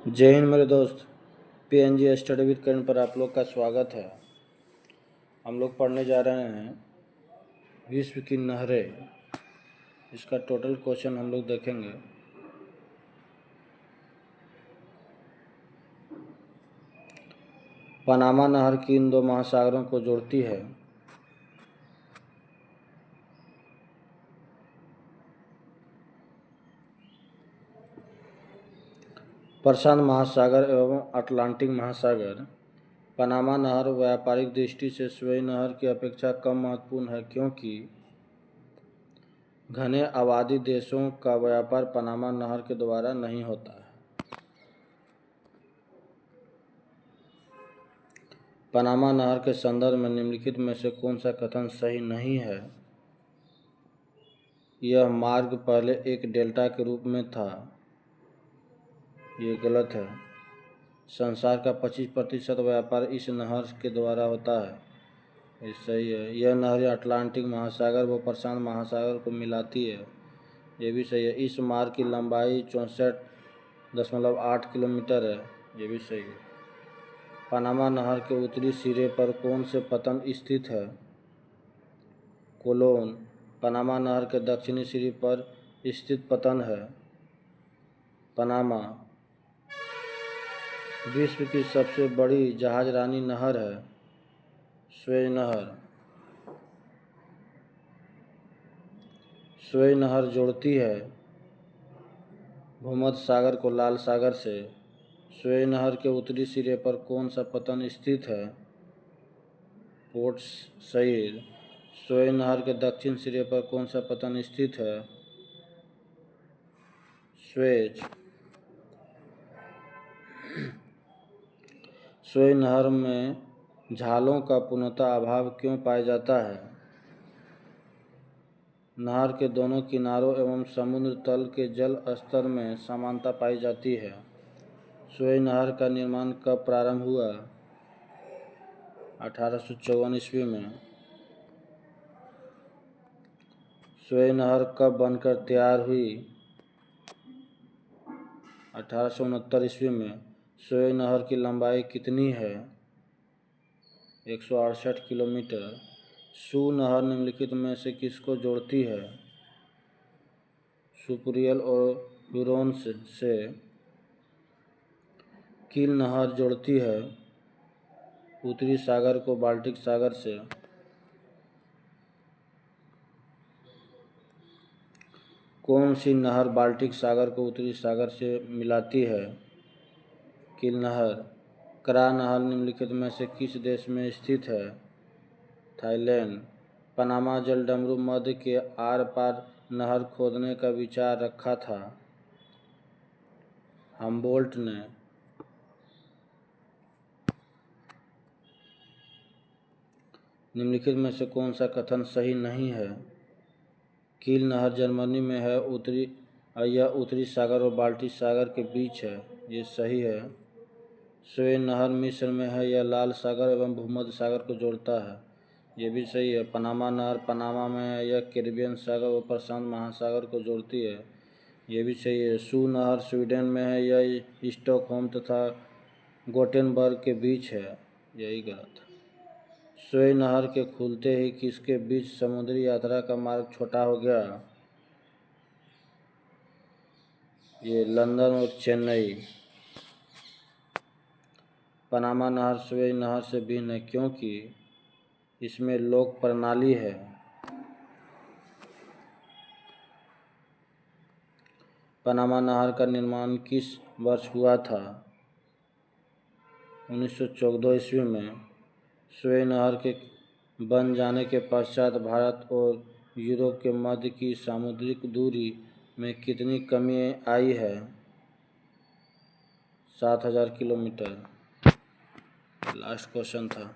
जय हिंद मेरे दोस्त। पीएनजी स्टडी विद करण पर आप लोग का स्वागत है। हम लोग पढ़ने जा रहे हैं विश्व की नहरें। इसका टोटल क्वेश्चन हम लोग देखेंगे। पनामा नहर किन दो महासागरों को जोड़ती है? प्रशांत महासागर एवं अटलांटिक महासागर। पनामा नहर व्यापारिक दृष्टि से सुएज नहर की अपेक्षा कम महत्वपूर्ण है, क्योंकि घने आबादी देशों का व्यापार पनामा नहर के द्वारा नहीं होता है। पनामा नहर के संदर्भ में निम्नलिखित में से कौन सा कथन सही नहीं है? यह मार्ग पहले एक डेल्टा के रूप में था। ये गलत है। संसार का 25% व्यापार इस नहर के द्वारा होता है। ये सही है। यह नहर अटलांटिक महासागर व प्रशांत महासागर को मिलाती है। ये भी सही है। इस मार्ग की लंबाई 64.8 किलोमीटर है। ये भी सही है। पनामा नहर के उत्तरी सिरे पर कौन से पतन स्थित है? कोलोन। पनामा नहर के दक्षिणी सिरे पर स्थित पतन है पनामा। विश्व की सबसे बड़ी जहाजरानी नहर है सुएज नहर। सुएज नहर जोड़ती है भूमध्य सागर को लाल सागर से। सुएज नहर के उत्तरी सिरे पर कौन सा पतन स्थित है? Port Said. सुएज नहर के दक्षिण सिरे पर कौन सा पतन स्थित है? सुएज। सुएज नहर में झालों का पूर्णतः अभाव क्यों पाया जाता है? नहर के दोनों किनारों एवं समुद्र तल के जल स्तर में समानता पाई जाती है। सुएज नहर का निर्माण कब प्रारंभ हुआ? 1854 ईस्वी में। सुएज नहर कब बनकर तैयार हुई? 1869 ईस्वी में। सुएज नहर की लंबाई कितनी है? 168 किलोमीटर। सू नहर निम्नलिखित में से किसको जोड़ती है? सुपरियल और ह्यूरोन से। किल नहर जोड़ती है उत्तरी सागर को बाल्टिक सागर से। कौन सी नहर बाल्टिक सागर को उत्तरी सागर से मिलाती है? किल नहर। करा नहर निम्नलिखित में से किस देश में स्थित है? थाईलैंड। पनामा जल डमरू मध्य के आर पार नहर खोदने का विचार रखा था हम्बोल्ट ने। निम्नलिखित में से कौन सा कथन सही नहीं है? कील नहर जर्मनी में है। यह उत्तरी सागर और बाल्टिक सागर के बीच है। ये सही है। सुएज नहर मिस्र में है। यह लाल सागर एवं भूमध्य सागर को जोड़ता है। ये भी सही है। पनामा नहर पनामा में है। यह कैरिबियन सागर और प्रशांत महासागर को जोड़ती है। ये भी सही है। सू नहर स्वीडन में है। यह स्टॉकहोम तथा गोटेनबर्ग के बीच है। यही गलत है। सुएज नहर के खुलते ही किसके बीच समुद्री यात्रा का मार्ग छोटा हो गया? ये लंदन और चेन्नई। पनामा नहर सुएज नहर से भिन्न है, क्योंकि इसमें लोक प्रणाली है। पनामा नहर का निर्माण किस वर्ष हुआ था? 1914 ईस्वी में। सुएज नहर के बन जाने के पश्चात भारत और यूरोप के मध्य की सामुद्रिक दूरी में कितनी कमी आई है? 7000 किलोमीटर। लास्ट क्वेश्चन था।